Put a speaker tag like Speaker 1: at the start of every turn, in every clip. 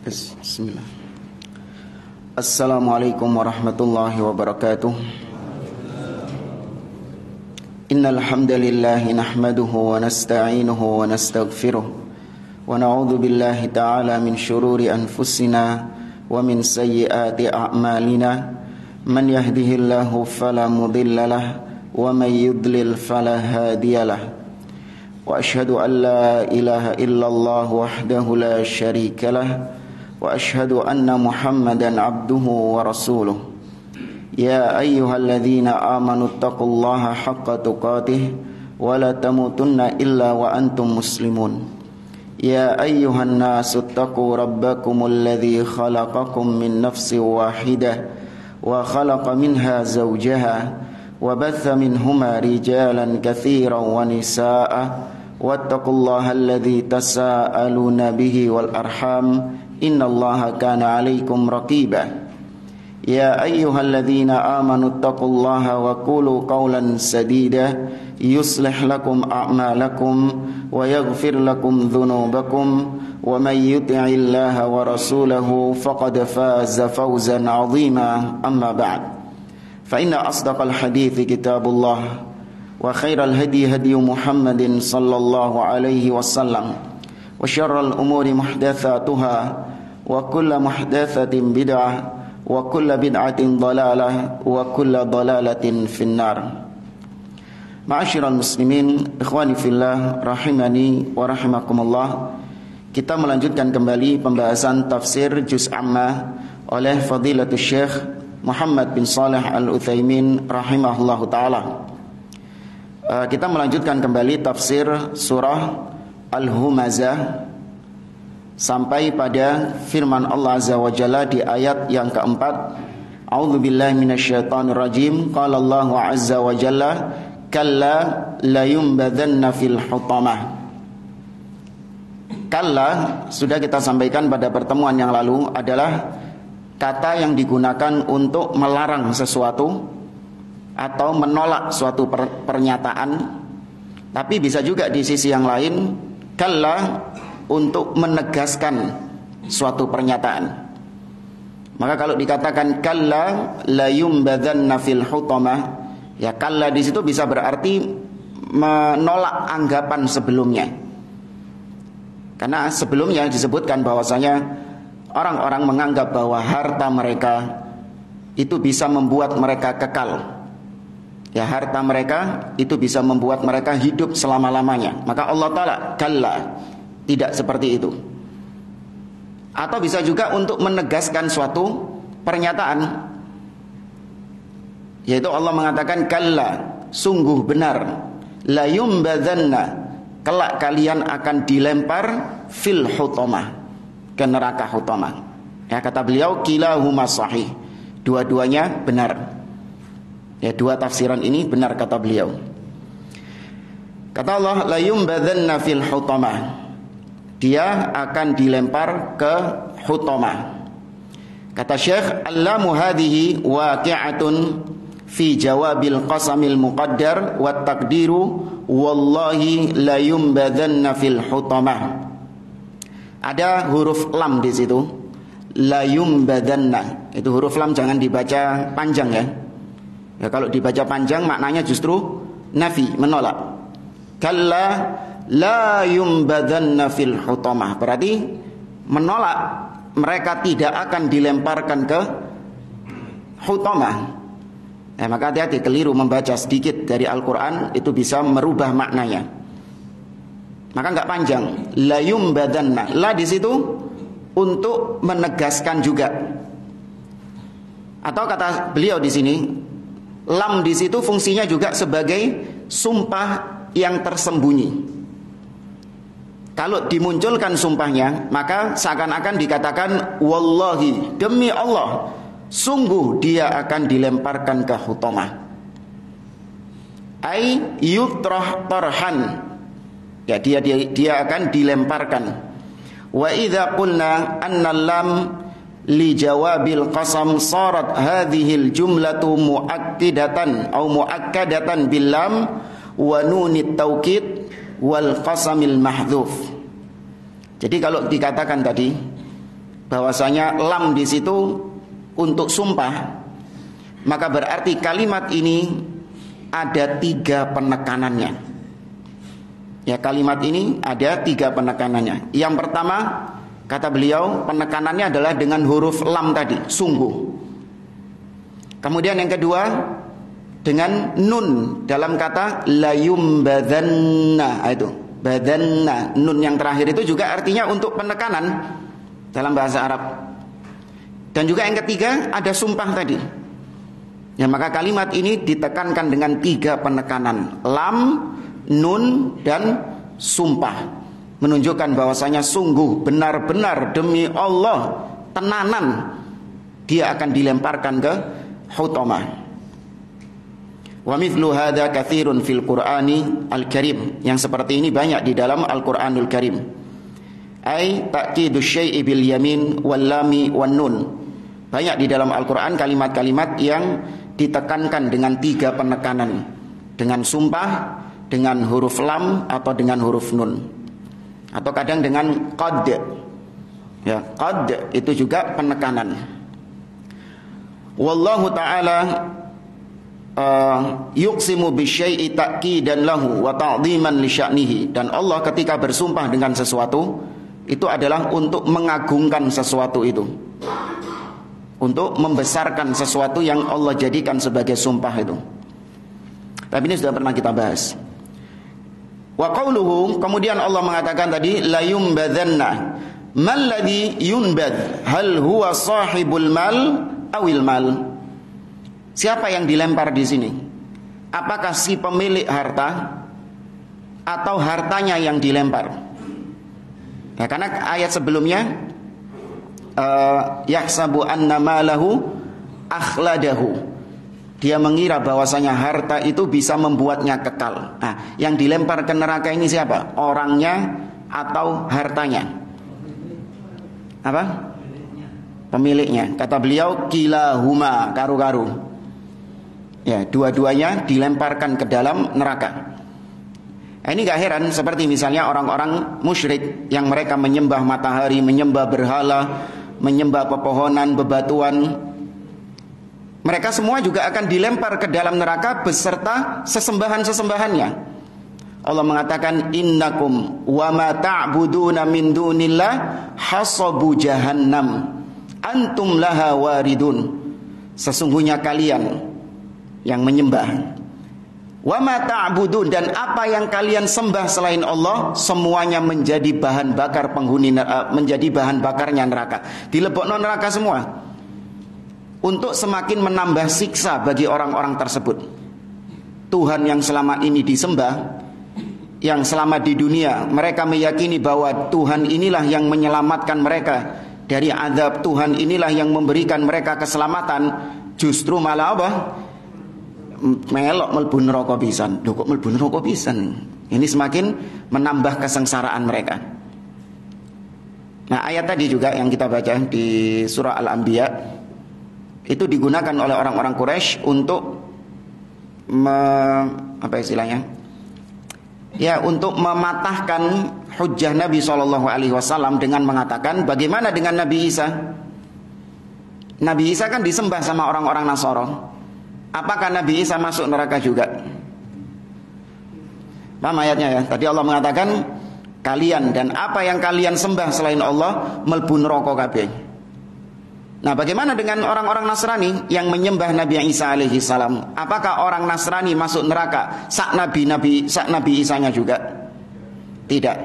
Speaker 1: Bismillah. Assalamualaikum warahmatullahi wabarakatuh. Innal hamdalillah nahmaduhu wa nasta'inuhu wa nastaghfiruh wa na'udzu billahi ta'ala min shururi anfusina wa min sayyiati a'malina. Man yahdihillahu fala mudilla lahu wa may yudlil fala hadiya lahu. Wa ashhadu an la ilaha illallah wahdahu la syarika lahu wa ashhadu anna Muhammadan abduhu wa rasuluh. Ya ayyuhalladzina amanu taqullaha haqqa tuqatih wa la tamutunna illa wa antum muslimun. Ya ayyuhan nasu taqu rabbakumul ladzi khalaqakum min nafsin wahidah wa khalaqa minha zawjaha wa batha minhuma rijalan katsiran wa nisaa'a wattaqullaha alladzi tasaaluna bihi wal arham innallaha kana 'alaikum raqiba. Ya ayyuhalladzina amanu taqullaha wa qulu qawlan sadida yuslih lakum a'malakum wa yaghfir lakum dhunubakum wa may yuti'illaha wa rasulahu faqad faza fawzan 'azima. Amma ba'd. Fa inna asdaqal hadithi kitabullah wa khairal hadi hadi Muhammadin sallallahu alaihi wasallam wa syarral umuri muhdatsatuha wa kullu muhdatsatin bid'ah wa kullu bid'atin dhalalah wa kullu dhalalatin finnar. Ma'asyiral muslimin, ikhwani fillah rahimani wa rahimakumullah. Kita melanjutkan kembali pembahasan tafsir juz amma oleh Fadilatul Syekh Muhammad bin Shalih Al-Utsaimin rahimahullahu taala. Kita melanjutkan kembali tafsir surah Al-Humazah sampai pada firman Allah Azza wa Jalla di ayat yang keempat. A'udzubillahi minasyaitonir rajim. Qala Allahu Azza wa Jalla kalla la yumbadanna fil hutamah. Kalla sudah kita sampaikan pada pertemuan yang lalu adalah kata yang digunakan untuk melarang sesuatu atau menolak suatu pernyataan. Tapi bisa juga di sisi yang lain kalla untuk menegaskan suatu pernyataan. Maka kalau dikatakan kalla la yumbadanna fil hutamah, ya kalla di situ bisa berarti menolak anggapan sebelumnya. Karena sebelumnya disebutkan bahwasanya orang-orang menganggap bahwa harta mereka itu bisa membuat mereka kekal. Ya, harta mereka itu bisa membuat mereka hidup selama-lamanya. Maka Allah Ta'ala kalla, tidak seperti itu. Atau bisa juga untuk menegaskan suatu pernyataan, yaitu Allah mengatakan kalla, sungguh benar, la yumbadzanna, kelak kalian akan dilempar fil hutamah, ke neraka hutamah. Ya, kata beliau kilahuma sahih, dua-duanya benar. Ya, dua tafsiran ini benar kata beliau. Kata Allah la yumbadzanna fil hutamah, dia akan dilempar ke hutamah. Kata Syekh, allamu hadhihi waqi'atun fi jawabil qasamil muqaddar wa taqdiru wallahi la yumbadzanna fil hutamah. Ada huruf lam di situ, la yumbadzanna. Itu huruf lam jangan dibaca panjang ya. Ya, kalau dibaca panjang maknanya justru nafi, menolak. Kalla la yumbadanna fil hutamah, berarti menolak, mereka tidak akan dilemparkan ke hutamah. Maka hati-hati, keliru membaca sedikit dari Al-Quran itu bisa merubah maknanya. Maka enggak panjang. La yumbadanna, la di situ untuk menegaskan juga. Atau kata beliau di sini, lam di situ fungsinya juga sebagai sumpah yang tersembunyi. Kalau dimunculkan sumpahnya, maka seakan-akan dikatakan wallahi, demi Allah, sungguh dia akan dilemparkan ke hutamah. Ai yutrah tarhan, ya dia akan dilemparkan. Wa idza qulna anna lam li jawabil qasam sarat hadhil jumlatu muakkidatan atau muakkadatan bil lam wa nunit taukid wal qasamil mahdhuf. Jadi kalau dikatakan tadi bahwasanya lam di situ untuk sumpah, maka berarti kalimat ini ada 3 penekanannya. Ya, kalimat ini ada 3 penekanannya. Yang pertama, kata beliau, penekanannya adalah dengan huruf lam tadi, sungguh. Kemudian yang kedua, dengan nun dalam kata layumbadanna, itu badanna, nun yang terakhir itu juga artinya untuk penekanan dalam bahasa Arab. Dan juga yang ketiga ada sumpah tadi. Ya, maka kalimat ini ditekankan dengan 3 penekanan, lam, nun, dan sumpah, menunjukkan bahwasanya sungguh benar-benar demi Allah tenanan dia akan dilemparkan ke hutamah. Wa mithlu hadza katsirun fil Qur'ani al-Karim. Yang seperti ini banyak di dalam Al-Qur'anul Karim. Ai ta'kidu syai'i bil yamin wal lami wan nun. Banyak di dalam Al-Qur'an kalimat-kalimat yang ditekankan dengan 3 penekanan, dengan sumpah, dengan huruf lam, atau dengan huruf nun, atau kadang dengan qad. Ya, qad itu juga penekanan. Wallahu ta'ala yuqsimu bisyai'i ta'kidan lahu wa ta'dhiman li sya'nihi. Dan Allah ketika bersumpah dengan sesuatu itu adalah untuk mengagungkan sesuatu itu, untuk membesarkan sesuatu yang Allah jadikan sebagai sumpah itu. Tapi ini sudah pernah kita bahas. Wa qauluhu, kemudian Allah mengatakan tadi la yumbadanna. Mal ladzi yunbad? Hal huwa sahibul mal awil mal? Siapa yang dilempar di sini? Apakah si pemilik harta atau hartanya yang dilempar? Ya, karena ayat sebelumnya yahsabu anna malahu akhladahu. Dia mengira bahwasanya harta itu bisa membuatnya kekal. Nah, yang dilempar ke neraka ini siapa? Orangnya atau hartanya? Apa? Pemiliknya. Kata beliau, kilahuma, karu-karu. Ya, dua-duanya dilemparkan ke dalam neraka. Nah, ini gak heran seperti misalnya orang-orang musyrik yang mereka menyembah matahari, menyembah berhala, menyembah pepohonan, bebatuan. Mereka semua juga akan dilempar ke dalam neraka beserta sesembahan-sesembahannya. Allah mengatakan, innakum wa ma ta'buduna min dunillah hasabu jahannam antum laha waridun. Sesungguhnya kalian yang menyembah, wa ma ta'budun, dan apa yang kalian sembah selain Allah, semuanya menjadi bahan bakar penghuni, menjadi bahan bakarnya neraka. Dilebokno neraka semua untuk semakin menambah siksa bagi orang-orang tersebut. Tuhan yang selama ini disembah, yang selama di dunia mereka meyakini bahwa Tuhan inilah yang menyelamatkan mereka dari azab, Tuhan inilah yang memberikan mereka keselamatan, justru malah apa? Melok mlebu neraka pisan. Lho kok mlebu neraka pisan? Ini semakin menambah kesengsaraan mereka. Nah, ayat tadi juga yang kita baca di surah Al-Anbiya itu digunakan oleh orang-orang Quraisy untuk apa istilahnya? Ya, untuk mematahkan hujjah Nabi SAW dengan mengatakan, bagaimana dengan Nabi Isa? Nabi Isa kan disembah sama orang-orang Nasara. Apakah Nabi Isa masuk neraka juga? Paham ayatnya ya? Tadi Allah mengatakan kalian dan apa yang kalian sembah selain Allah mlebu neraka kabeh. Nah, bagaimana dengan orang-orang Nasrani yang menyembah Nabi Isa alaihi salam? Apakah orang Nasrani masuk neraka sak Nabi Isanya juga? Tidak.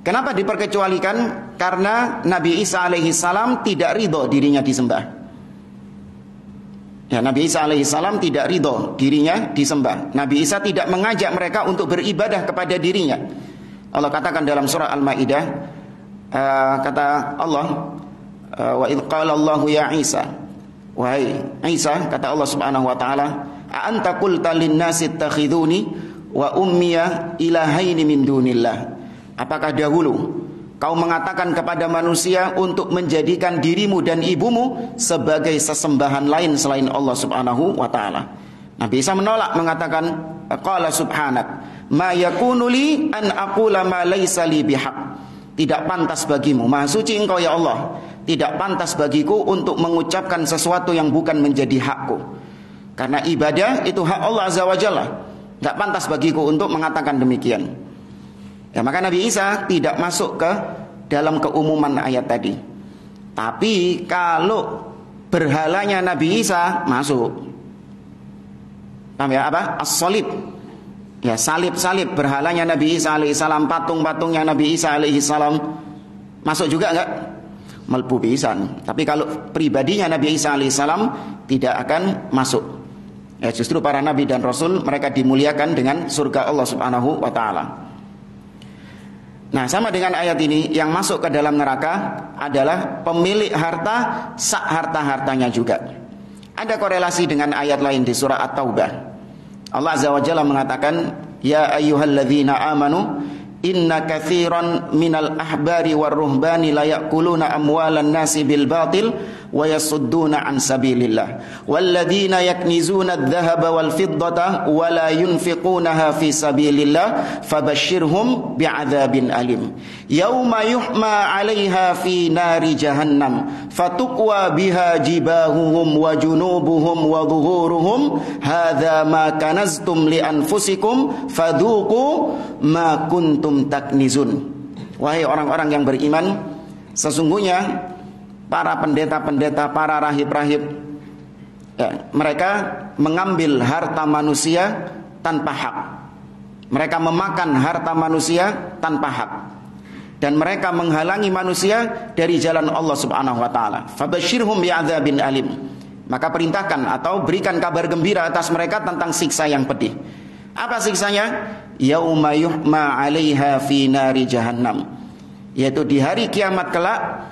Speaker 1: Kenapa diperkecualikan? Karena Nabi Isa alaihi salam tidak ridho dirinya disembah. Ya, Nabi Isa alaihissalam tidak ridho dirinya disembah. Nabi Isa tidak mengajak mereka untuk beribadah kepada dirinya. Allah katakan dalam surah Al-Maidah, kata Allah, wa idh qala Allahu ya Isa, wahai Isa, kata Allah subhanahu wa ta'ala, a anta qulta lin-nasi ittakhiduni wa ummiya ilahaini min dunillah. Apakah dahulu kau mengatakan kepada manusia untuk menjadikan dirimu dan ibumu sebagai sesembahan lain selain Allah subhanahu wa ta'ala? Nabi Isa menolak, mengatakan, qala subhanak ma yakunu li an aqula ma laysa li bihaq. tidak pantas bagimu. Maha suci Engkau ya Allah, tidak pantas bagiku untuk mengucapkan sesuatu yang bukan menjadi hakku. Karena ibadah itu hak Allah Azza wa Jalla. Tidak pantas bagiku untuk mengatakan demikian. Ya, maka Nabi Isa tidak masuk ke dalam keumuman ayat tadi. Tapi kalau berhalanya Nabi Isa masuk. Paham ya apa? As-salib. Ya, salib-salib berhalanya Nabi Isa alaihissalam, patung-patungnya Nabi Isa alaihissalam masuk juga enggak? Melbu pisan. Tapi kalau pribadinya Nabi Isa alaihissalam tidak akan masuk. Ya, justru para nabi dan rasul mereka dimuliakan dengan surga Allah Subhanahu wa taala. Nah, sama dengan ayat ini, yang masuk ke dalam neraka adalah pemilik harta sak harta-hartanya juga. Ada korelasi dengan ayat lain di surah At-Taubah. Allah Azza wa Jalla mengatakan, ya ayyuhalladzina amanu inna katsiran minal ahbari war ruhbani la ya'kuluna amwalan nasi bil batil wa yasudduna an sabilillah walladzina yaknizuna adh-dhahaba wal fiddata wa la yunfiqunaha fi sabilillah fabashshirhum bi'adzabin alim yauma yuhma 'alaiha fi nari jahannam fatukwa biha jibahuhum wa junubuhum wa dhuhuruhum hadza ma kanaztum li anfusikum fadhuqu ma kuntum taknizun. Wahai orang-orang yang beriman, sesungguhnya para pendeta-pendeta, para rahib-rahib, ya, mereka mengambil harta manusia tanpa hak. Mereka memakan harta manusia tanpa hak. Dan mereka menghalangi manusia dari jalan Allah Subhanahu wa taala. Fabashshirhum bi'adzabin alim. Maka perintahkan atau berikan kabar gembira atas mereka tentang siksa yang pedih. Apa siksanya? Yauma yuhma 'alaiha fi nari jahannam. Yaitu di hari kiamat kelak,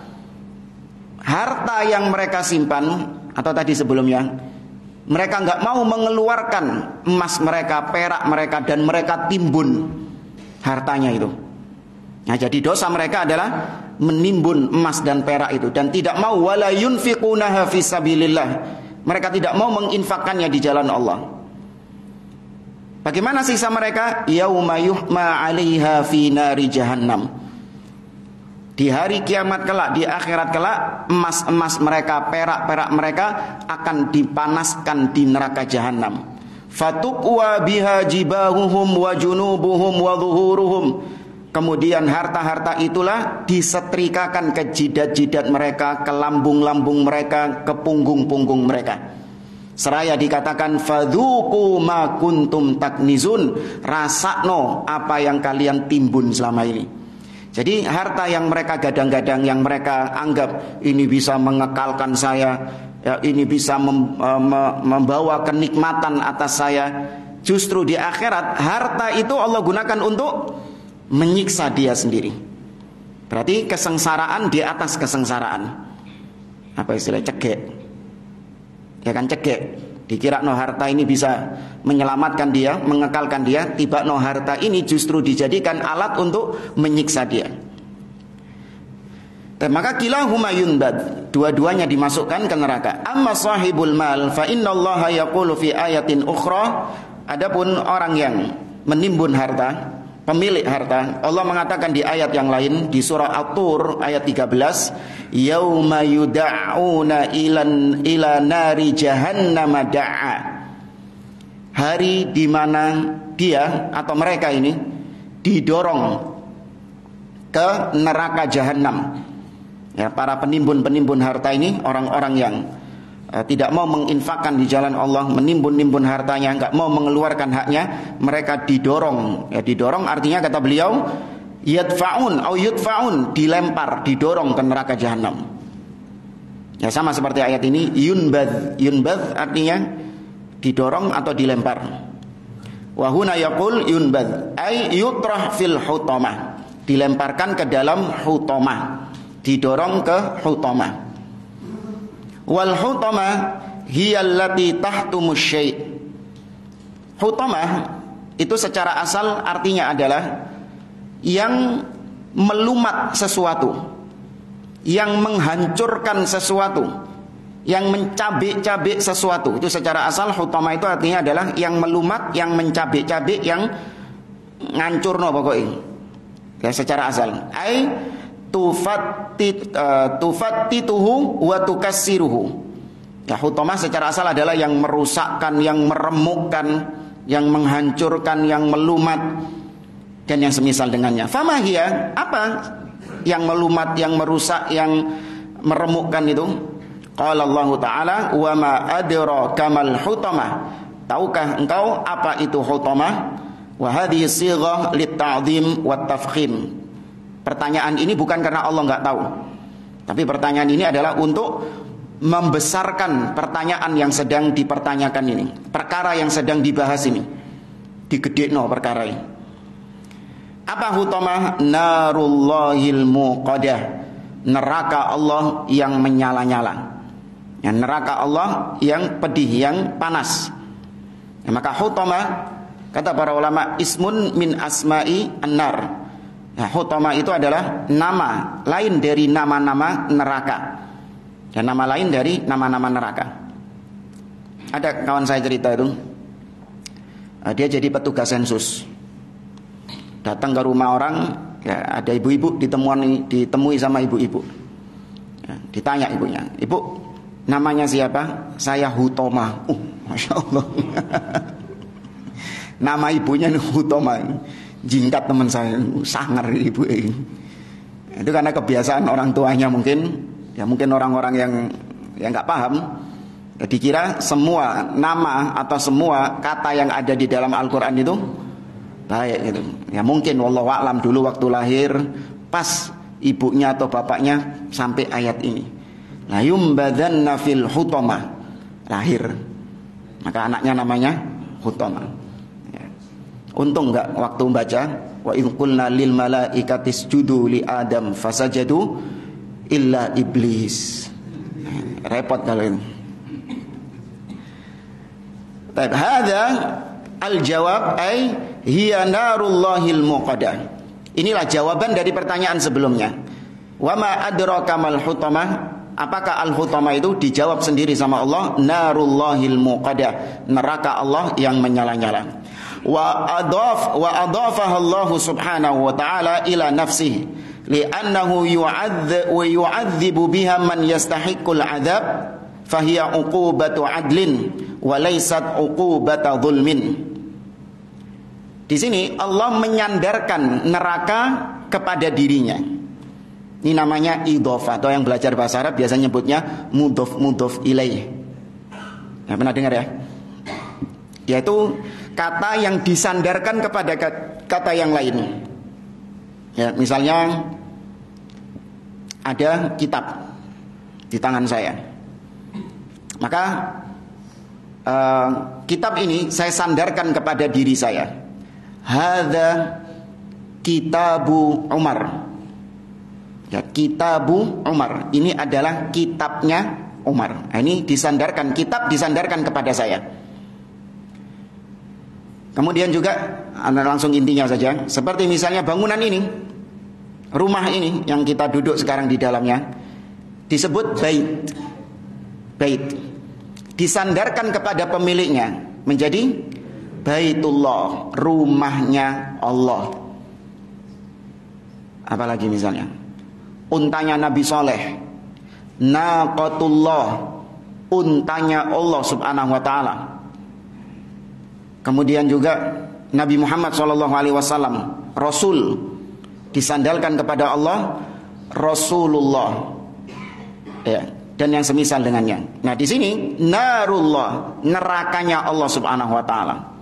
Speaker 1: harta yang mereka simpan, atau tadi sebelumnya, mereka nggak mau mengeluarkan emas mereka, perak mereka, dan mereka timbun hartanya itu. Nah, jadi dosa mereka adalah menimbun emas dan perak itu, dan tidak mau wala yunfiqunaha fi sabilillah. Mereka tidak mau menginfakkannya di jalan Allah. Bagaimana siksa mereka? Yauma yuhma 'alaiha fi nari jahannam. Di hari kiamat kelak, di akhirat kelak, emas-emas mereka, perak-perak mereka akan dipanaskan di neraka jahanam. Fatukwa biha jibahuhum wa junubuhum wa dhuhuruhum. Kemudian harta-harta itulah disetrikakan ke jidat-jidat mereka, ke lambung-lambung mereka, ke punggung-punggung mereka. Seraya dikatakan fadzuqu ma kuntum taknizun, rasakno apa yang kalian timbun selama ini. Jadi harta yang mereka gadang-gadang, yang mereka anggap ini bisa mengekalkan saya, ya, ini bisa membawa kenikmatan atas saya, justru di akhirat harta itu Allah gunakan untuk menyiksa dia sendiri. Berarti kesengsaraan di atas kesengsaraan. Apa istilah cegek? Ya kan, cegek. Dikira no harta ini bisa menyelamatkan dia, mengekalkan dia. Tiba no harta ini justru dijadikan alat untuk menyiksa dia. Dan maka kilahuma yunbad, dua-duanya dimasukkan ke neraka. Amma sahibul mal fa innallaha yaqulu fi ayatin ukhra. Adapun orang yang menimbun harta, pemilik harta, Allah mengatakan di ayat yang lain, di surah At-Tur ayat 13, yauma yud'auna ila nari jahannam da'a. Hari di mana dia atau mereka ini didorong ke neraka jahanam. Ya, para penimbun-penimbun harta ini, orang-orang yang tidak mau menginfakkan di jalan Allah, menimbun-nimbun hartanya, enggak mau mengeluarkan haknya, mereka didorong. Ya, didorong artinya kata beliau yadfa'un au yudfa'un, dilempar, didorong ke neraka jahanam. Ya, sama seperti ayat ini, yunbadh. Yunbadh artinya didorong atau dilempar. Wa huna yaqul yunbadh ay yutrah fil hutamah, dilemparkan ke dalam hutamah, didorong ke hutamah. Wal hutamah hiya allati tahtumu syai'. Hutamah itu secara asal artinya adalah yang melumat sesuatu, yang menghancurkan sesuatu, yang mencabik-cabik sesuatu. Itu secara asal hutamah itu artinya adalah yang melumat, yang mencabik-cabik, yang ngancurno pokoknya. Ya, secara asal. Ai tufattituhu wa tukassiruhu. Ya, hutamah secara asal adalah yang merusakkan, yang meremukkan, yang menghancurkan, yang melumat dan yang semisal dengannya. Famahiyah, apa yang melumat, yang merusak, yang meremukkan itu? Qala Allah Ta'ala, wa ma adraka mal hutamah. Tahukah engkau apa itu hutamah? Wa hadhihi sighah lit-ta'dhim wat tafkhim. Pertanyaan ini bukan karena Allah enggak tahu, tapi pertanyaan ini adalah untuk membesarkan pertanyaan yang sedang dipertanyakan ini, perkara yang sedang dibahas ini, digedekno perkara ini. Apa hutamah? Narullahil muqadah, neraka Allah yang menyala-nyala, ya, neraka Allah yang pedih, yang panas. Ya, maka hutamah, kata para ulama, ismun min asma'i an-nar. Ya, hutamah itu adalah nama lain dari nama-nama neraka. Dan nama lain dari nama-nama neraka. Ada kawan saya cerita itu, dia jadi petugas sensus. Datang ke rumah orang, ya, ada ibu-ibu ditemui sama ibu-ibu. Ya, ditanya ibunya, "Ibu, namanya siapa?" "Saya Hutoma." Masya Allah. Nama ibunya Hutoma. Jingkat teman saya, sangar ibu ini. Itu karena kebiasaan orang tuanya mungkin. Ya, mungkin orang-orang yang nggak paham, ya, dikira semua nama atau semua kata yang ada di dalam Al-Quran itu baik gitu. Ya mungkin wallahu a'lam dulu waktu lahir pas ibunya atau bapaknya sampai ayat ini, la yumbadanna fil hutamah, lahir, maka anaknya namanya Hutamah. Ya. Untung nggak waktu membaca wa idh qulna lil malaikati isjudu li adam fasajadu illa iblis. Repot kalau ini. Baik, hadza al-jawab ay hiya narullahil muqadah. Inilah jawaban dari pertanyaan sebelumnya. Wa ma adraka mal hutamah? Apakah al-hutamah itu? Dijawab sendiri sama Allah, narullahil muqadah, neraka Allah yang menyala-nyala. Wa adafaha Allah subhanahu wa ta'ala ila nafsihi li'annahu yu'adzibu biha man yastahiqqul 'adzab fahiya 'uqubatu 'adlin wa laysat 'uqubatu dzulmin. Di sini Allah menyandarkan neraka kepada dirinya. Ini namanya idhofah, atau yang belajar bahasa Arab biasanya nyebutnya mudhof ilaih. Ya, pernah dengar ya? Yaitu kata yang disandarkan kepada kata yang lain. Ya, misalnya ada kitab di tangan saya, maka kitab ini saya sandarkan kepada diri saya. Hadza kitabu Umar. Ya, kitabu Umar. Ini adalah kitabnya Umar. Nah, ini disandarkan, kitab disandarkan kepada saya. Kemudian juga langsung intinya saja, seperti misalnya bangunan ini, rumah ini yang kita duduk sekarang di dalamnya, disebut bait. Bait disandarkan kepada pemiliknya menjadi Baitullah, rumahnya Allah. Apalagi misalnya untanya Nabi Saleh, naqatullah, untanya Allah subhanahu wa ta'ala. Kemudian juga Nabi Muhammad SAW, Rasul, disandalkan kepada Allah, Rasulullah, ya, dan yang semisal dengannya. Nah, di sini narullah, nerakanya Allah subhanahu wa ta'ala.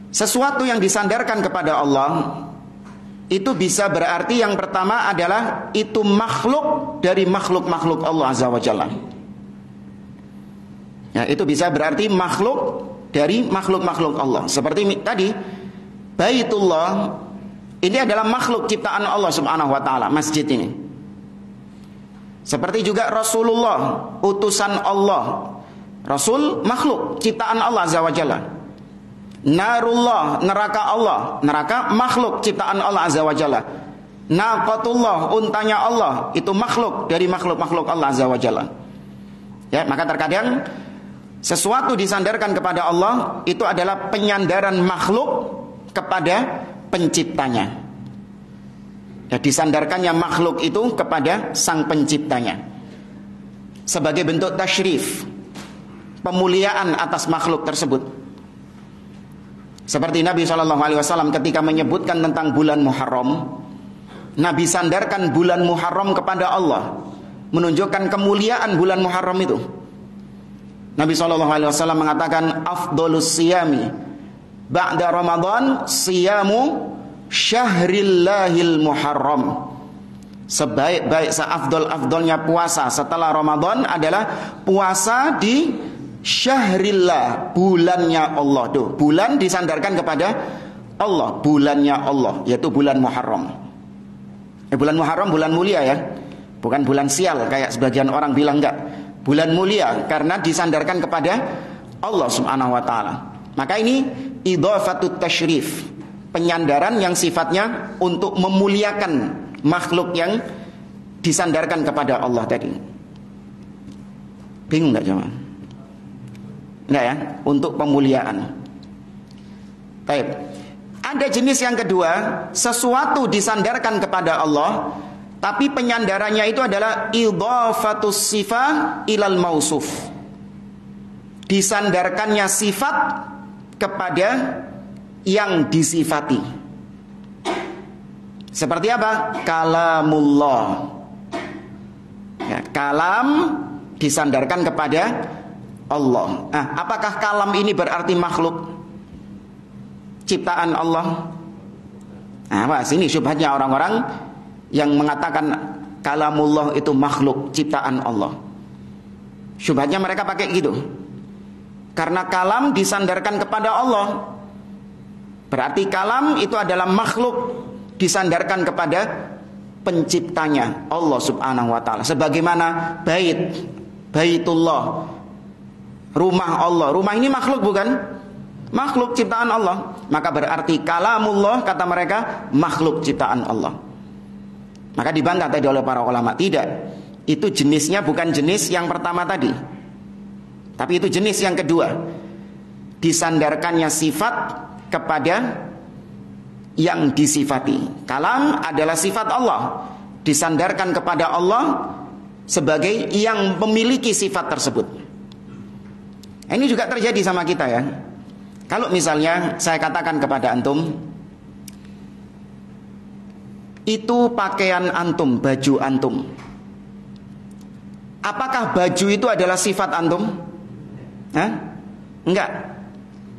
Speaker 1: Sesuatu yang disandarkan kepada Allah itu bisa berarti yang pertama adalah itu makhluk dari makhluk-makhluk Allah azza wa jalla. Ya, itu bisa berarti makhluk dari makhluk-makhluk Allah. Seperti tadi Baitullah ini adalah makhluk ciptaan Allah subhanahu wa ta'ala, masjid ini. Seperti juga Rasulullah, utusan Allah. Rasul makhluk ciptaan Allah azza wa jalla. Narullah, neraka Allah, neraka makhluk ciptaan Allah azza wa jalla. Naqatullah, untanya Allah, itu makhluk dari makhluk-makhluk Allah azza wa jalla. Ya, maka terkadang sesuatu disandarkan kepada Allah itu adalah penyandaran makhluk kepada penciptanya. Ya, disandarkannya makhluk itu kepada sang penciptanya sebagai bentuk tasyrif, pemuliaan atas makhluk tersebut. Seperti Nabi SAW ketika menyebutkan tentang bulan Muharram, Nabi sandarkan bulan Muharram kepada Allah, menunjukkan kemuliaan bulan Muharram itu. Nabi SAW mengatakan, afdolus siyami ba'da Ramadan siyamu syahrillahil Muharram. Sebaik-baik, seafdol-afdolnya puasa setelah Ramadan adalah puasa di syahrillah, bulannya Allah. Tuh, bulan disandarkan kepada Allah, bulannya Allah, yaitu bulan Muharram. Bulan Muharram bulan mulia ya, bukan bulan sial kayak sebagian orang bilang, enggak. Bulan mulia karena disandarkan kepada Allah Subhanahu wa taala. Maka ini idhafatut tasyrif, penyandaran yang sifatnya untuk memuliakan makhluk yang disandarkan kepada Allah tadi. Bingung enggak jemaah? Enggak ya, untuk pemuliaan. Baik. Ada jenis yang kedua, sesuatu disandarkan kepada Allah, tapi penyandarannya itu adalah idhafatus sifah ilal mausuf. Disandarkannya sifat kepada yang disifati. Seperti apa? Kalamullah. Ya, kalam disandarkan kepada Allah. Nah, apakah kalam ini berarti makhluk? Ciptaan Allah? Nah, ini syubhatnya orang-orang yang mengatakan kalamullah itu makhluk, ciptaan Allah. Syubhatnya mereka pakai gitu. Karena kalam disandarkan kepada Allah, berarti kalam itu adalah makhluk disandarkan kepada penciptanya, Allah Subhanahu wa taala. Sebagaimana Baitullah, rumah Allah. Rumah ini makhluk bukan? Makhluk ciptaan Allah. Maka berarti kalamullah, kata mereka, makhluk ciptaan Allah. Maka dibantah tadi oleh para ulama, tidak. Itu jenisnya bukan jenis yang pertama tadi, tapi itu jenis yang kedua. Disandarkannya sifat kepada yang disifati. Kalam adalah sifat Allah, disandarkan kepada Allah sebagai yang memiliki sifat tersebut. Ini juga terjadi sama kita ya. Kalau misalnya saya katakan kepada antum, itu pakaian antum, baju antum, apakah baju itu adalah sifat antum? Hah? Enggak.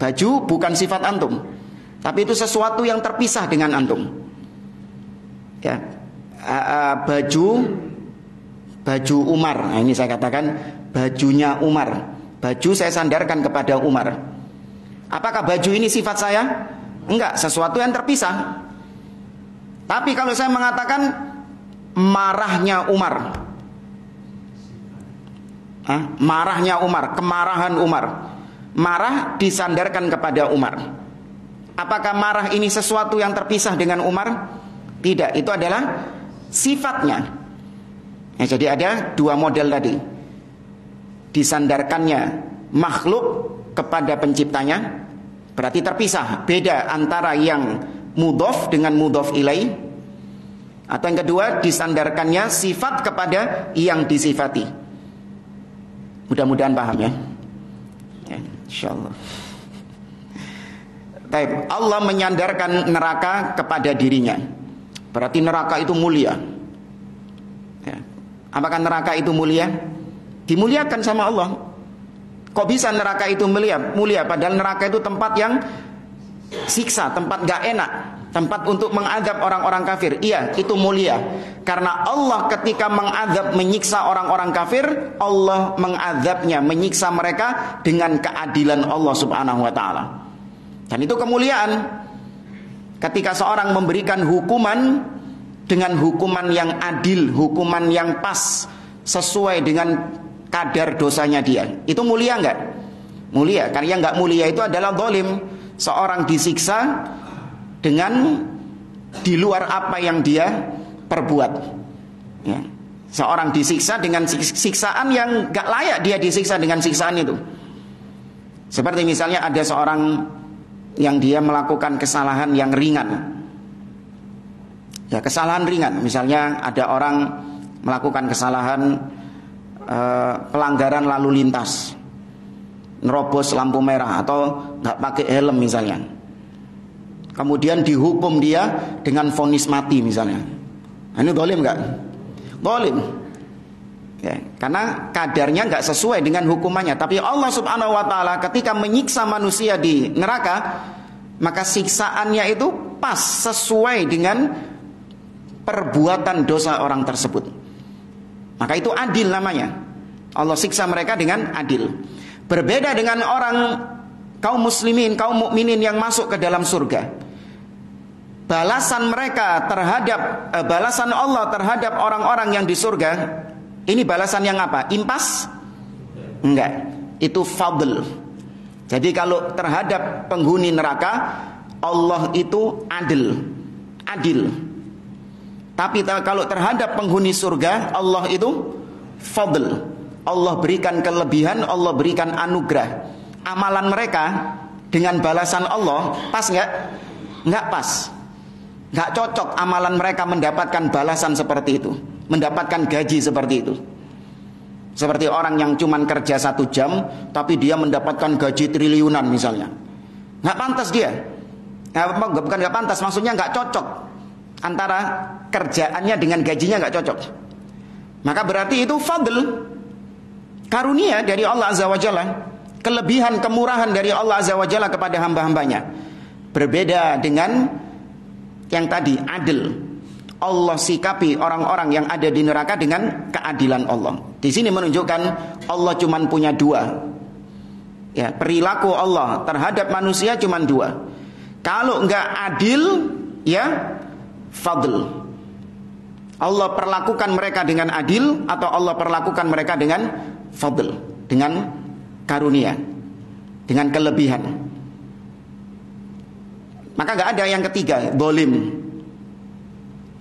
Speaker 1: Baju bukan sifat antum, tapi itu sesuatu yang terpisah dengan antum. Ya, baju Umar. Nah, ini saya katakan bajunya Umar. Baju saya sandarkan kepada Umar. Apakah baju ini sifat saya? Enggak, sesuatu yang terpisah. Tapi kalau saya mengatakan marahnya Umar, marahnya Umar, kemarahan Umar, marah disandarkan kepada Umar. Apakah marah ini sesuatu yang terpisah dengan Umar? Tidak, itu adalah sifatnya. Ya, jadi ada dua model tadi. Disandarkannya makhluk kepada penciptanya, berarti terpisah, beda antara yang mudhof dengan mudhof ilaih. Atau yang kedua, disandarkannya sifat kepada yang disifati. Mudah-mudahan paham ya, insyaallah. Baik, Allah menyandarkan neraka kepada dirinya, berarti neraka itu mulia ya. Apakah neraka itu mulia? Dimuliakan sama Allah. Kok bisa neraka itu mulia? Padahal neraka itu tempat yang siksa, tempat gak enak, tempat untuk mengadab orang-orang kafir. Iya, itu mulia. Karena Allah ketika mengadab, menyiksa orang-orang kafir, Allah mengadabnya, menyiksa mereka dengan keadilan Allah Subhanahu wa ta'ala. Dan itu kemuliaan. Ketika seorang memberikan hukuman dengan hukuman yang adil, hukuman yang pas, sesuai dengan kadar dosanya dia, itu mulia enggak? Mulia. Karena yang enggak mulia itu adalah zalim. Seorang disiksa dengan di luar apa yang dia perbuat ya. Seorang disiksa dengan siksaan yang enggak layak dia disiksa dengan siksaan itu. Seperti misalnya ada seorang yang dia melakukan kesalahan yang ringan, Ya, kesalahan ringan, misalnya ada orang melakukan kesalahan pelanggaran lalu lintas, nerobos lampu merah atau nggak pakai helm misalnya. Kemudian dihukum dia dengan vonis mati misalnya. Nah, ini zalim nggak? Zalim. Ya, karena kadarnya nggak sesuai dengan hukumannya. Tapi Allah Subhanahu Wa Taala ketika menyiksa manusia di neraka, maka siksaannya itu pas sesuai dengan perbuatan dosa orang tersebut. Maka itu adil namanya. Allah siksa mereka dengan adil. Berbeda dengan orang kaum muslimin, kaum mukminin yang masuk ke dalam surga. Balasan mereka terhadap balasan Allah terhadap orang-orang yang di surga, ini balasan yang apa? Impas? Enggak. Itu fadl. Jadi kalau terhadap penghuni neraka, Allah itu adil. Adil. Tapi kalau terhadap penghuni surga, Allah itu fadl. Allah berikan kelebihan, Allah berikan anugerah. Amalan mereka dengan balasan Allah pas nggak? Nggak pas. Nggak cocok amalan mereka mendapatkan balasan seperti itu, mendapatkan gaji seperti itu. Seperti orang yang cuma kerja 1 jam, tapi dia mendapatkan gaji triliunan misalnya. Nggak pantas dia. Bukan nggak pantas, maksudnya nggak cocok. Antara kerjaannya dengan gajinya nggak cocok. Maka berarti itu fadl, karunia dari Allah Azza wa Jalla, kelebihan kemurahan dari Allah Azza wa Jalla kepada hamba-hambanya. Berbeda dengan yang tadi, adil. Allah sikapi orang-orang yang ada di neraka dengan keadilan Allah. Di sini menunjukkan Allah cuma punya 2. Ya, perilaku Allah terhadap manusia cuma 2. Kalau nggak adil, ya fadl. Allah perlakukan mereka dengan adil atau Allah perlakukan mereka dengan fadl, dengan karunia, dengan kelebihan. Maka gak ada yang ketiga, zalim.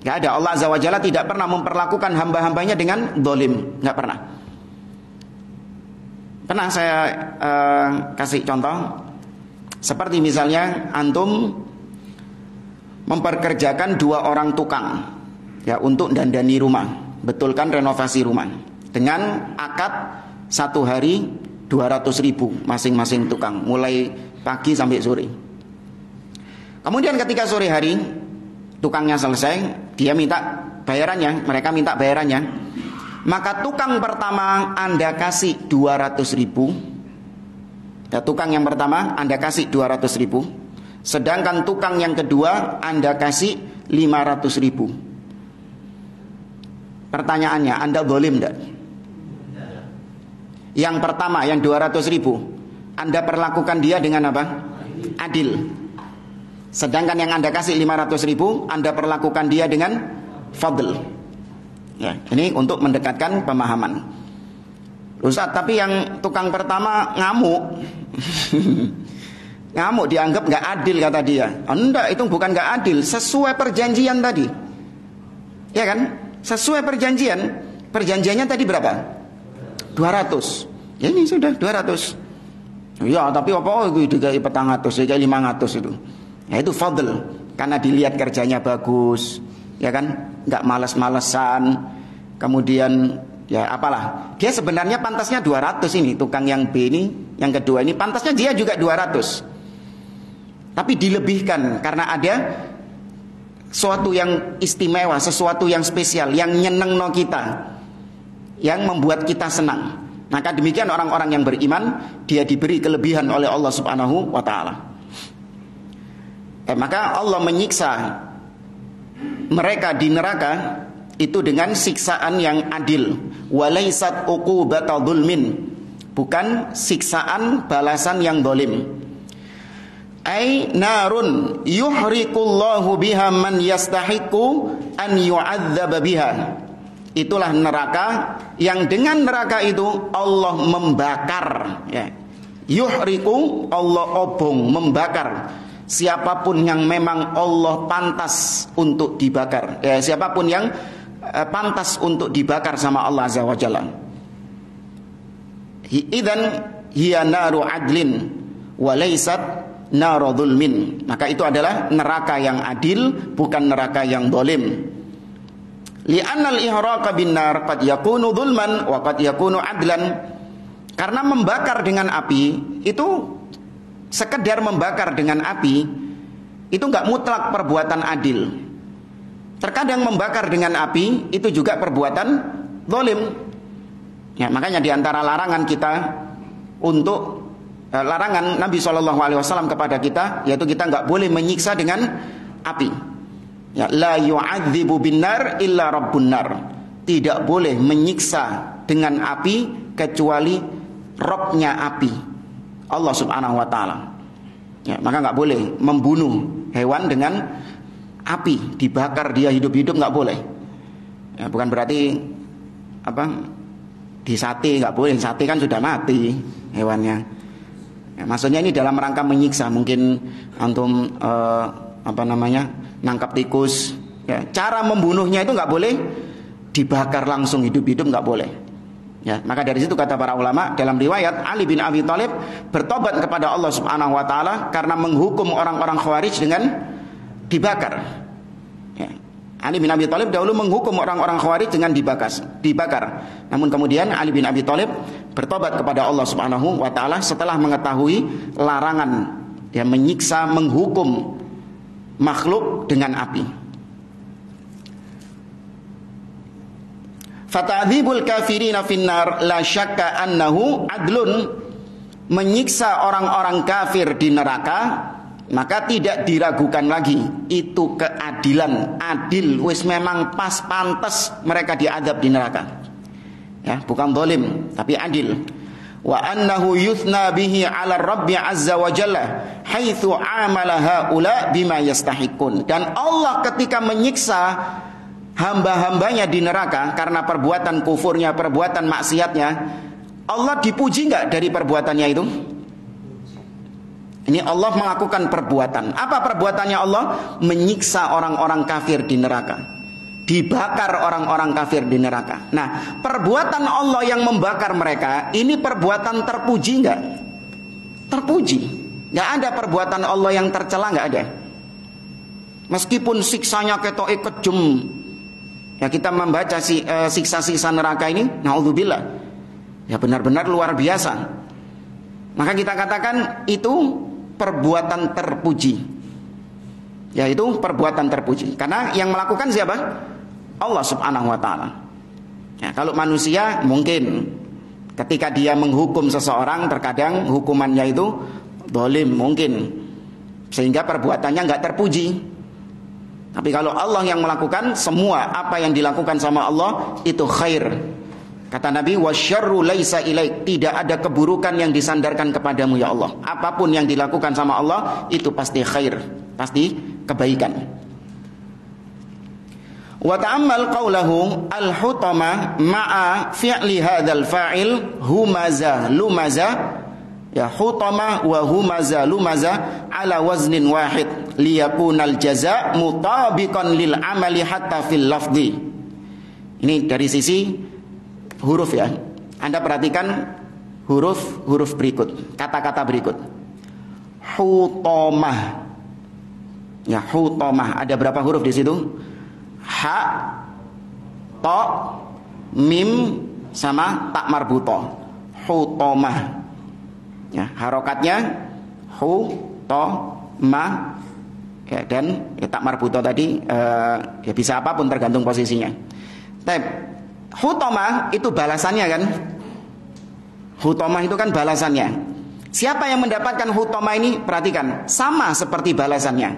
Speaker 1: Gak ada. Allah Azza wa Jalla tidak pernah memperlakukan hamba-hambanya dengan zalim. Gak pernah. Pernah saya kasih contoh, seperti misalnya antum memperkerjakan 2 orang tukang, ya, untuk dandani rumah, betulkan renovasi rumah, dengan akad 1 hari 200.000 masing-masing tukang, mulai pagi sampai sore. Kemudian ketika sore hari tukangnya selesai, dia minta bayarannya, mereka minta bayarannya. Maka tukang pertama Anda kasih 200.000, ya, tukang yang pertama Anda kasih 200.000. Sedangkan tukang yang kedua Anda kasih 500.000. Pertanyaannya, Anda zalim enggak? Yang pertama, yang 200.000, Anda perlakukan dia dengan apa? Adil. Sedangkan yang Anda kasih 500.000, Anda perlakukan dia dengan fadl. Ya, ini untuk mendekatkan pemahaman. Ustaz, tapi yang tukang pertama ngamuk. Ngamuk, dianggap nggak adil kata dia. Enggak, itu bukan nggak adil, sesuai perjanjian tadi. Ya kan? Sesuai perjanjian. Perjanjiannya tadi berapa? 200. Ya ini sudah 200. Ya, tapi apa itu dikai 400, dikai 500 itu. Ya itu fadl, karena dilihat kerjanya bagus, ya kan? Nggak malas-malesan. Kemudian ya apalah. Dia sebenarnya pantasnya 200 ini, tukang yang B ini, yang kedua ini pantasnya dia juga 200. Tapi dilebihkan karena ada sesuatu yang istimewa, sesuatu yang spesial, yang nyenengno kita, yang membuat kita senang. Maka demikian orang-orang yang beriman, dia diberi kelebihan oleh Allah Subhanahu wa Ta'ala. Maka Allah menyiksa mereka di neraka itu dengan siksaan yang adil. Walaisat uqubata dzulmin, bukan siksaan balasan yang zalim. Ai narun yuhriqullahu biha man yastahiqu an yu'adzab biha. Itulah neraka yang dengan neraka itu Allah membakar, ya. Yuhriqu, Allah obong, membakar siapapun yang memang Allah pantas untuk dibakar, ya, siapapun yang pantas untuk dibakar sama Allah Azza wa Jalla. Idzan hiya naru adlin wa laysat nar dzulmin. Maka itu adalah neraka yang adil, bukan neraka yang zalim. Li'annal ihraqa bin nar qad yakunu dzulman wa qad yakunu adlan. Karena membakar dengan api itu, sekedar membakar dengan api itu enggak mutlak perbuatan adil. Terkadang membakar dengan api itu juga perbuatan zalim. Ya, makanya di antara larangan kita untuk larangan Nabi SAW kepada kita, yaitu kita enggak boleh menyiksa dengan api. Ya, la yu'adzibu binnar illa rabbun nar. Tidak boleh menyiksa dengan api kecuali Robnya api, Allah Subhanahu wa taala. Ya, maka enggak boleh membunuh hewan dengan api, dibakar dia hidup-hidup enggak boleh. Ya, bukan berarti di sate enggak boleh, sate kan sudah mati hewannya. Ya, maksudnya ini dalam rangka menyiksa, mungkin antum nangkap tikus. Ya, cara membunuhnya itu enggak boleh dibakar langsung hidup-hidup, enggak boleh. Ya, maka dari situ kata para ulama, dalam riwayat Ali bin Abi Thalib bertobat kepada Allah Subhanahu wa taala karena menghukum orang-orang Khawarij dengan dibakar. Ya, Ali bin Abi Thalib dahulu menghukum orang-orang Khawarij dengan dibakar. Namun kemudian Ali bin Abi Thalib bertobat kepada Allah Subhanahu wa taala setelah mengetahui larangan menyiksa, menghukum makhluk dengan api. Fata'dzibul kafirina finnar la syakka annahu adlun. Menyiksa orang-orang kafir di neraka, maka tidak diragukan lagi itu keadilan, adil, wis memang pas pantas mereka diadab di neraka. Ya, bukan zalim tapi adil. Wa annahu yuthna bihi 'ala Rabbi 'azza wa jalla haitsu 'amala haula bima yastahiqun. Dan Allah ketika menyiksa hamba-hambanya di neraka karena perbuatan kufurnya, perbuatan maksiatnya, Allah dipuji enggak dari perbuatannya itu? Ini Allah melakukan perbuatan. Apa perbuatannya Allah? Menyiksa orang-orang kafir di neraka, dibakar orang-orang kafir di neraka. Nah, perbuatan Allah yang membakar mereka ini perbuatan terpuji enggak? Terpuji. Enggak ada perbuatan Allah yang tercela, enggak ada. Meskipun siksanya ketoke kejem. Ya, kita membaca siksa-siksa neraka ini, naudzubillah, ya benar-benar luar biasa. Maka kita katakan itu perbuatan terpuji. Ya, itu perbuatan terpuji. Karena yang melakukan siapa? Allah Subhanahu wa taala. Ya, kalau manusia mungkin ketika dia menghukum seseorang, terkadang hukumannya itu zalim mungkin, sehingga perbuatannya enggak terpuji. Tapi kalau Allah yang melakukan, semua apa yang dilakukan sama Allah itu khair. Kata Nabi, wasyarru laisa ilaik, tidak ada keburukan yang disandarkan kepadamu ya Allah. Apapun yang dilakukan sama Allah itu pasti khair, pasti kebaikan. Wa ta'ammal qawlahu al-hutama ma'a fi'li hadzal fa'il humaza lumaza. Ya, hutama wa humaza lumaza ala waznin wahid liyakunal jaza mutabiqan lil amali hatta fil lafzi. Ini dari sisi huruf ya. Anda perhatikan huruf berikut, kata-kata berikut. Hutamah. Ya, hutamah. Ada berapa huruf di situ? Ha, to, mim sama tak marbuto. Hutamah. Ya, harokatnya hu, to, ma, ya, dan ya, tak marbuto tadi ya bisa apapun tergantung posisinya. Tapi hutomah itu balasannya kan? Hutomah itu kan balasannya. Siapa yang mendapatkan hutomah ini? Perhatikan, sama seperti balasannya.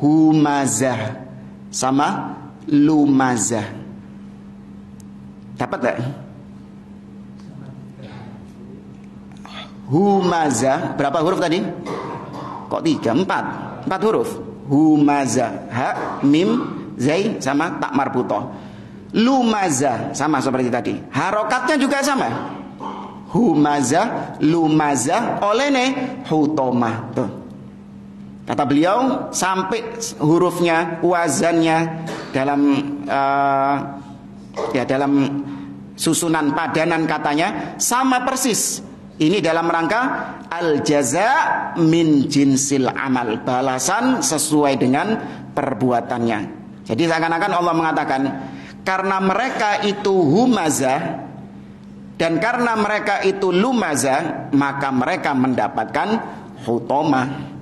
Speaker 1: Humazah sama lumazah. Dapat gak? Humazah, berapa huruf tadi? Kok 3? 4 huruf. Humazah, ha, mim, zai sama tak marbutoh. Lumazah sama seperti tadi. Harokatnya juga sama. Humazah, lumazah, olene hutomah. Tuh. Kata beliau sampai hurufnya, wazannya dalam dalam susunan padanan katanya sama persis Ini dalam rangka al-jaza min jinsil amal, balasan sesuai dengan perbuatannya. Jadi seakan-akan Allah mengatakan karena mereka itu humazah dan karena mereka itu lumazah, maka mereka mendapatkan hutomah.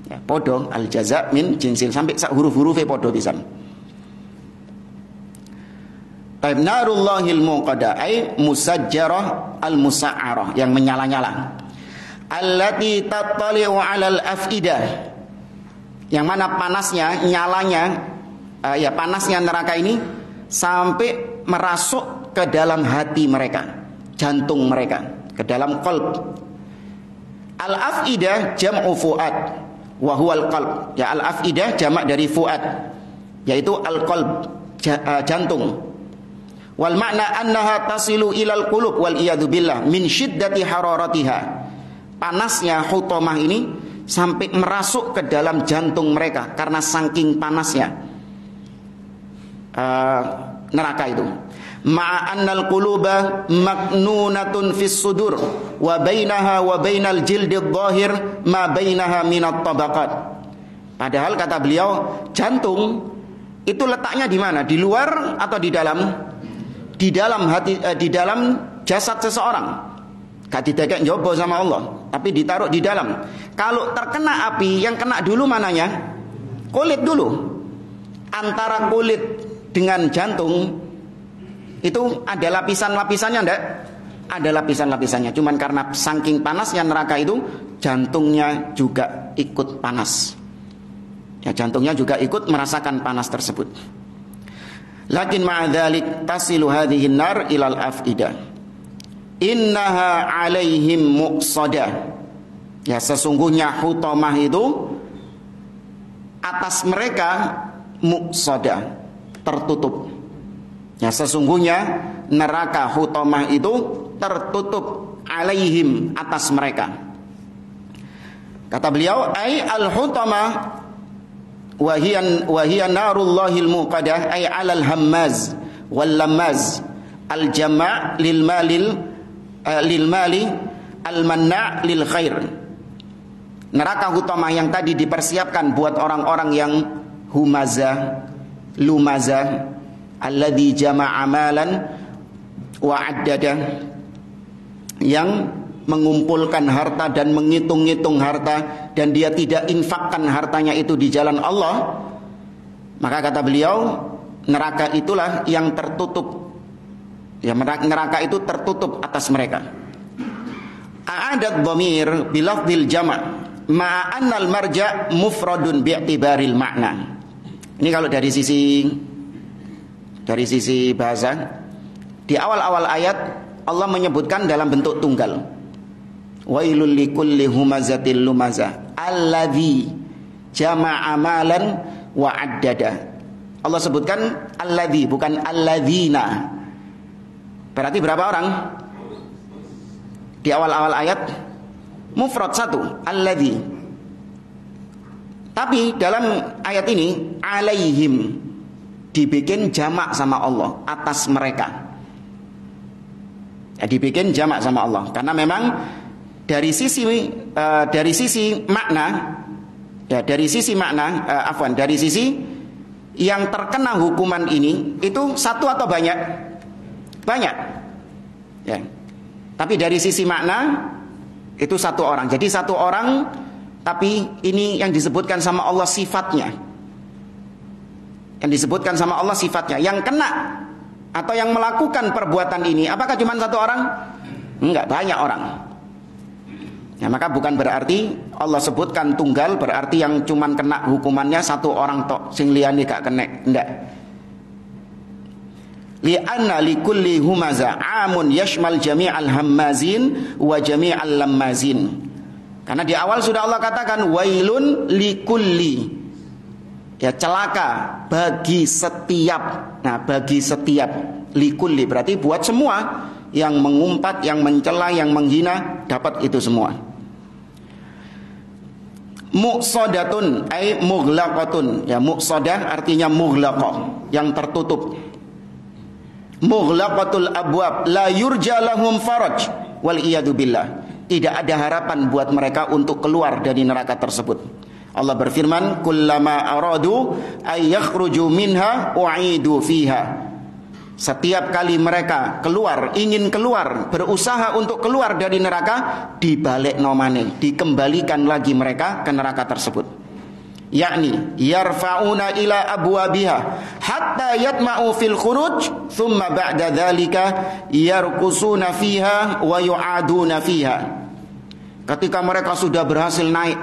Speaker 1: Ya, podo al-jaza min jinsil, sampai huruf-hurufnya podo pisan. Taib narullahil muqada ay musajjarah al-musa'arah, yang menyala-nyala. Allati tattali'u 'alal afidah, yang mana panasnya, nyalanya, panasnya neraka ini sampai merasuk ke dalam hati mereka, jantung mereka, ke dalam qalb. Al-afidah jam'u fuad wa huwal qalb. Ya, al-afidah jamak dari fuad, yaitu al-qalb, jantung. Wal makna annaha tasilu ilal qulub wal iyadu billah min syiddati hararatiha. Panasnya hutomah ini sampai merasuk ke dalam jantung mereka karena saking panasnya neraka itu. Ma'a annal quluba maknunatun fis sudur wa bainaha wa bainal jildid dhahir ma bainaha minat tabaqat. Padahal kata beliau, jantung itu letaknya di mana? Di luar atau di dalam? Di dalam hati, di dalam jasad seseorang. Gak didekek njobo sama Allah, tapi ditaruh di dalam. Kalau terkena api, yang kena dulu mananya? Kulit dulu. Antara kulit dengan jantung itu ada lapisan-lapisannya enggak? Ada lapisan-lapisannya. Cuman karena saking panasnya neraka itu, jantungnya juga ikut panas. Ya, jantungnya juga ikut merasakan panas tersebut. Lakin ma'adzalik tasilu hadhihi nar ilal afidah. Innaha alaihim muqsadah. Ya, sesungguhnya hutomah itu atas mereka muqsadah, tertutup. Ya, sesungguhnya neraka hutomah itu tertutup alaihim, atas mereka. Kata beliau, ai al-hutamah wahiya narullahil muqadah ay alal hammaz wal lamaz al jama' lil mali al manna' lil khair. Neraka hutamah yang tadi dipersiapkan buat orang-orang yang humazah, lumazah, alladzi jama'a amalan wa addada, yang mengumpulkan harta dan menghitung-hitung harta dan dia tidak infakkan hartanya itu di jalan Allah, maka kata beliau neraka itulah yang tertutup. Ya, neraka itu tertutup atas mereka. A'adat dhamir bilafdil jama' ma'annal marja' mufradun bi'tibaril makna. Ini kalau dari sisi bahasa, di awal-awal ayat Allah menyebutkan dalam bentuk tunggal. Wailul likulli humazatil lumazah alladzi jama'a amalan wa addada. Allah sebutkan alladzi, bukan alladzina. Berarti berapa orang? Di awal-awal ayat mufrad satu, alladzi. Tapi dalam ayat ini alaihim dibikin jamak sama Allah, atas mereka. Ya, dibikin jamak sama Allah karena memang dari sisi makna, ya, dari sisi yang terkena hukuman ini itu satu atau banyak? Banyak. Ya. Tapi dari sisi makna itu satu orang. Jadi satu orang, tapi ini yang disebutkan sama Allah sifatnya. Yang disebutkan sama Allah sifatnya. Yang kena atau yang melakukan perbuatan ini, apakah cuma satu orang? Enggak, banyak orang. Ya, maka bukan berarti Allah sebutkan tunggal berarti yang cuman kena hukumannya satu orang tok, sing liyane gak kena. Enggak. Li'anna likulli humaza amun yashmal jami'al hammazin wa jami'al lammazin. Karena di awal sudah Allah katakan wailun likulli, ya, celaka bagi setiap. Nah, bagi setiap, likulli berarti buat semua yang mengumpat, yang mencela, yang menghina, dapat itu semua. Muqsadatun ay mughlaqatun. Ya, muqsadah artinya mughlaqah, yang tertutup. Mughlaqatul abwab la yurja lahum faraj wal iyadu billah. Tidak ada harapan buat mereka untuk keluar dari neraka tersebut. Allah berfirman, kullama aradu ay yakhruju minha u'idu fiha. Setiap kali mereka keluar, ingin keluar, berusaha untuk keluar dari neraka, dibalik nomane, dikembalikan lagi mereka ke neraka tersebut. Yakni yarfa'una ila abwabiha hatta yatma'u fil khuruj thumma ba'da dzalika yarkusuna fiha wa yu'aduna fiha. Ketika mereka sudah berhasil naik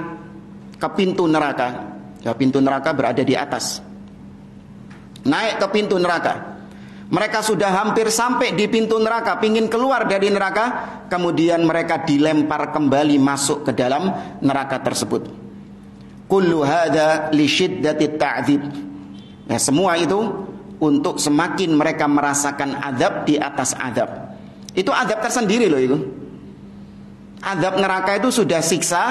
Speaker 1: ke pintu neraka, ya pintu neraka berada di atas. Naik ke pintu neraka. Mereka sudah hampir sampai di pintu neraka, pingin keluar dari neraka, kemudian mereka dilempar kembali masuk ke dalam neraka tersebut. Kullu hadza li syiddatit ta'dzib. Ya, semua itu untuk semakin mereka merasakan azab di atas azab. Itu azab tersendiri loh itu. Azab neraka itu sudah siksa,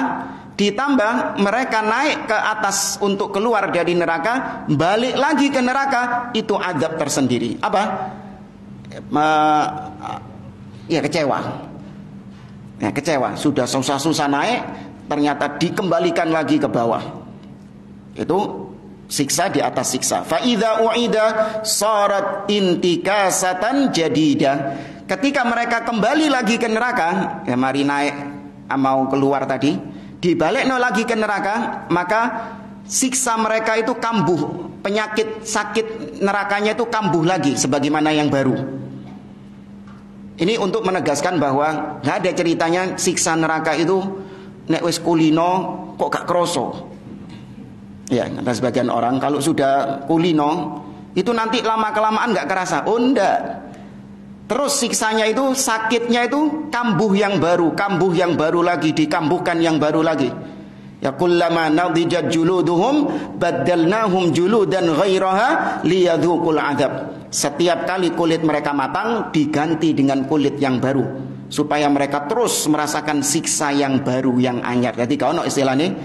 Speaker 1: ditambah mereka naik ke atas untuk keluar dari neraka, balik lagi ke neraka, itu azab tersendiri. Apa? Ya kecewa. Ya kecewa, sudah susah-susah naik, ternyata dikembalikan lagi ke bawah. Itu siksa di atas siksa. Fa idza u'ida sarat intikasatan jadida. Ketika mereka kembali lagi ke neraka, ya mari naik mau keluar tadi, dibalikno lagi ke neraka, maka siksa mereka itu kambuh, penyakit sakit nerakanya itu kambuh lagi sebagaimana yang baru. Ini untuk menegaskan bahwa nggak ada ceritanya siksa neraka itu nek wis kulino kok gak kroso. Ya, kata sebagian orang kalau sudah kulino itu nanti lama kelamaan nggak kerasa. Oh enggak. Terus siksanya itu, sakitnya itu kambuh yang baru lagi, dikambuhkan yang baru lagi. Ya kullama nadijat juluduhum baddalnahum juludan ghairaha liyadzuqul adzab. Setiap kali kulit mereka matang diganti dengan kulit yang baru supaya mereka terus merasakan siksa yang baru yang anyar. Jadi kalau no istilahnya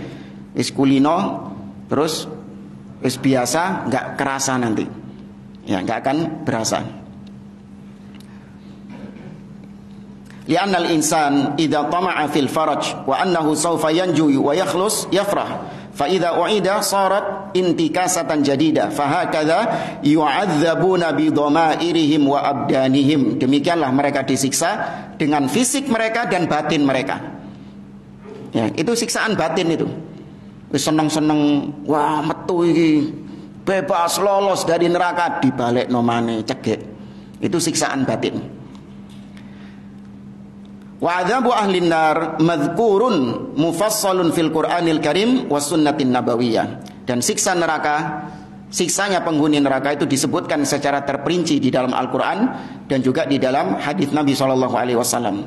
Speaker 1: is kulino terus is biasa enggak kerasa nanti. Ya enggak akan berasa. Li'annal insan idza tama'a fil faraj wa annahu sawfa yanju wa yakhlus yafrah fa idza u'ida sarat intikasatan jadida fa hakadha yu'adzabuna bi dhamairihim wa abdanihim. Demikianlah mereka disiksa dengan fisik mereka dan batin mereka. Ya, itu siksaan batin itu. Wis seneng-seneng, wah metu iki bebas lolos dari neraka, dibalik nomane cegek. Itu siksaan batin. Wa adzabu ahlin nar madhkurun mufassalun fil Qur'anil Karim was sunnatin nabawiyah. Dan siksa neraka, siksanya penghuni neraka itu disebutkan secara terperinci di dalam Al-Qur'an dan juga di dalam hadis Nabi sallallahu alaihi wasallam.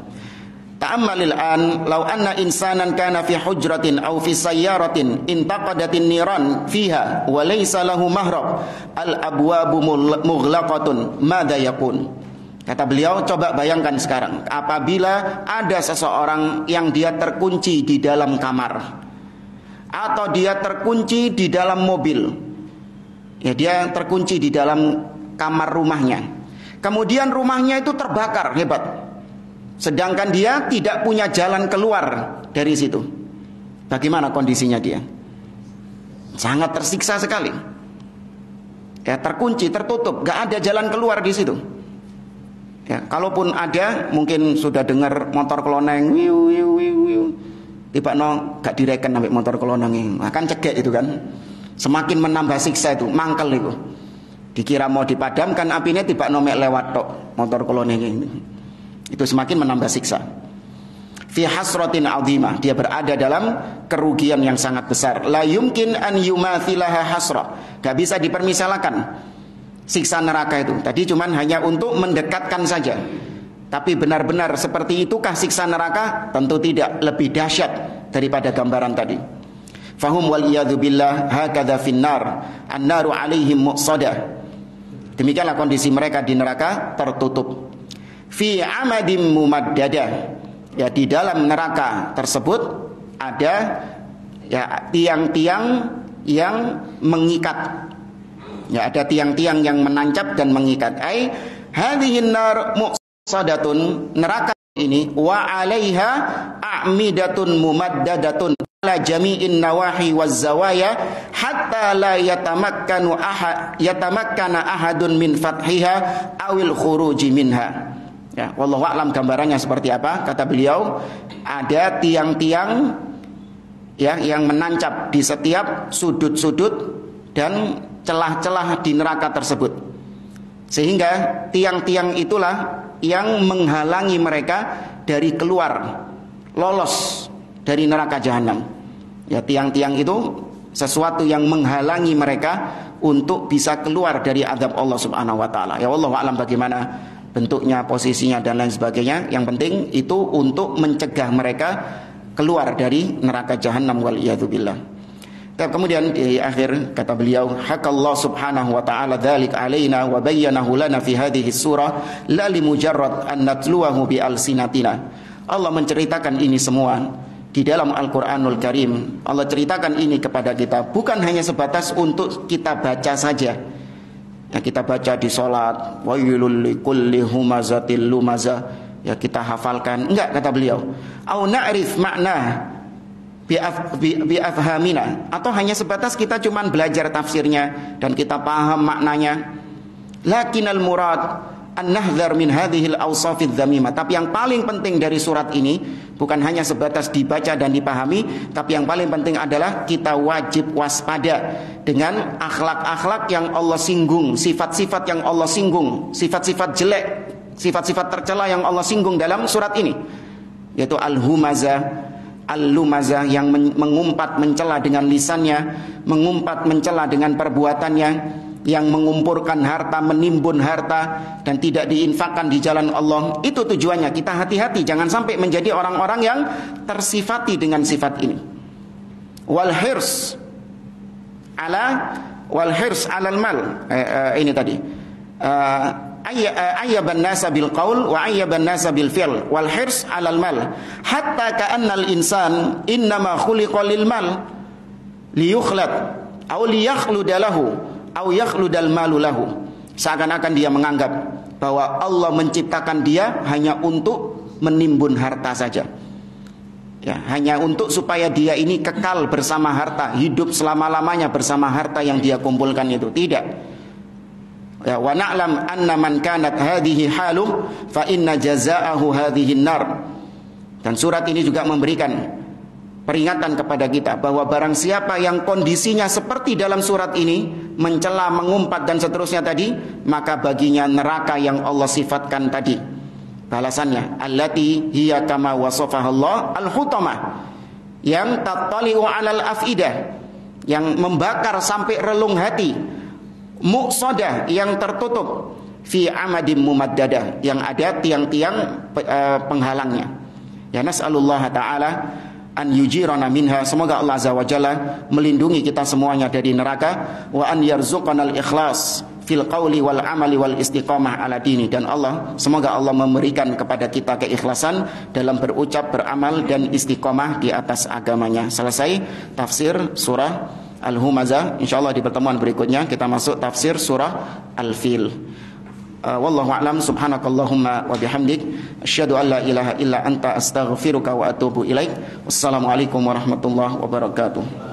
Speaker 1: Ta'ammalil an law anna insanan kana fi hujratin aw fi sayyaratin intaqadatin niran fiha wa laysa lahu mahrab al abwabu mughlaqatun madza yakun. Kata beliau, coba bayangkan sekarang, apabila ada seseorang yang dia terkunci di dalam kamar atau dia terkunci di dalam mobil. Ya, dia terkunci di dalam kamar rumahnya. Kemudian rumahnya itu terbakar hebat. Sedangkan dia tidak punya jalan keluar dari situ. Bagaimana kondisinya dia? Sangat tersiksa sekali. Ya, terkunci, tertutup, gak ada jalan keluar di situ. Ya, kalaupun ada, mungkin sudah dengar motor keloneng, wiu wiu wiu wiu. Tiba no gak direken sampai motor keloneng, akan cegek itu kan. Semakin menambah siksa itu, mangkel itu. Dikira mau dipadamkan apinya, tiba no mek lewat tok motor keloneng ini. Itu semakin menambah siksa. Fi hasratin azimah, dia berada dalam kerugian yang sangat besar. La yumkin an yumathilaha hasrah. Gak bisa dipermisalkan siksa neraka itu. Tadi cuman hanya untuk mendekatkan saja. Tapi benar-benar seperti itukah siksa neraka? Tentu tidak, lebih dahsyat daripada gambaran tadi. Fahum wal iyadzu billah hakadha finnar an-naru alaihim muqsadah. Demikianlah kondisi mereka di neraka, tertutup. Fi amadim mumaddadah. Ya, di dalam neraka tersebut ada ya tiang-tiang yang mengikat. Ya, ada tiang-tiang yang menancap dan mengikat. Ai hadhihin nar muqsadatun, neraka ini wa 'alaiha a'midatun mumaddadatun ala jami'in nawahi waz zawaya hatta la yatamakkana ahadun min fathiha awil khuruji minha. Ya, wallahu a'lam gambarannya seperti apa. Kata beliau, ada tiang-tiang ya yang menancap di setiap sudut-sudut dan celah-celah di neraka tersebut. Sehingga tiang-tiang itulah yang menghalangi mereka dari keluar, lolos dari neraka jahanam. Ya, tiang-tiang itu sesuatu yang menghalangi mereka untuk bisa keluar dari azab Allah Subhanahu wa taala. Ya, wallahu a'lam bagaimana bentuknya, posisinya dan lain sebagainya. Yang penting itu untuk mencegah mereka keluar dari neraka jahanam wal iyadzubillah. Kemudian di akhir kata beliau, hakallahu subhanahu wa ta'ala dzalik alaina wa bayyanahu lana fi hadhihi surah la li mujarrad an natluwahu bi alsinatina. Allah menceritakan ini semua di dalam Al-Qur'anul Karim. Allah ceritakan ini kepada kita bukan hanya sebatas untuk kita baca saja. Ya, kita baca di salat, wailul likulli humazatil lumazah, ya kita hafalkan. Enggak, kata beliau. Au na'rif makna bi'afhamina, atau hanya sebatas kita cuman belajar tafsirnya dan kita paham maknanya. Lakinal murad an-nahdhar min hadhil awsafidz dzamimah. Tapi yang paling penting dari surat ini bukan hanya sebatas dibaca dan dipahami, tapi yang paling penting adalah kita wajib waspada dengan akhlak-akhlak yang Allah singgung, sifat-sifat yang Allah singgung, sifat-sifat jelek, sifat-sifat tercela yang Allah singgung dalam surat ini, yaitu al-humazah, al-lumazah, yang mengumpat mencela dengan lisannya, mengumpat mencela dengan perbuatannya, yang mengumpulkan harta, menimbun harta dan tidak diinfakkan di jalan Allah. Itu tujuannya. Kita hati-hati jangan sampai menjadi orang-orang yang tersifati dengan sifat ini. Wal hirs alal mal, ini tadi ayyaban nasa bil qaul wa ayyaban nasa bil fi'l wal hirs 'alal mal hatta ka'annal insan innama khuliqa lil mal liyukhlad aw liyakhluda lahu aw yakhludal malu lahu. Seakan-akan dia menganggap bahwa Allah menciptakan dia hanya untuk menimbun harta saja. Ya, hanya untuk supaya dia ini kekal bersama harta, hidup selama-lamanya bersama harta yang dia kumpulkan itu. Tidak. Ya, wa na'lam anna man kanat hadhihi haluh fa inna jazaahu hadhihi nar. Dan surat ini juga memberikan peringatan kepada kita bahwa barang siapa yang kondisinya seperti dalam surat ini, mencela, mengumpat dan seterusnya tadi, maka baginya neraka yang Allah sifatkan tadi. Balasannya allati hiya kama wasafahallah al-hutamah, yang tattali'u 'alal afidah, yang membakar sampai relung hati, muqsadah, yang tertutup, fi amadim mumaddadah, yang ada tiang-tiang penghalangnya. Ya, nas'alullah ta'ala an yujirana minha, semoga Allah azza wa jalla melindungi kita semuanya dari neraka, wa an yarzuqanal ikhlas fil qawli wal amali wal istiqamah ala dini, dan semoga Allah memberikan kepada kita keikhlasan dalam berucap, beramal dan istiqamah di atas agamanya. Selesai tafsir surah Al-Humazah. Insyaallah di pertemuan berikutnya kita masuk tafsir surah Al-Fil. Wallahu a'lam. Subhanakallahumma wa bihamdik asyhadu an la ilaha illa anta astaghfiruka wa atubu ilaik. Wassalamualaikum warahmatullahi wabarakatuh.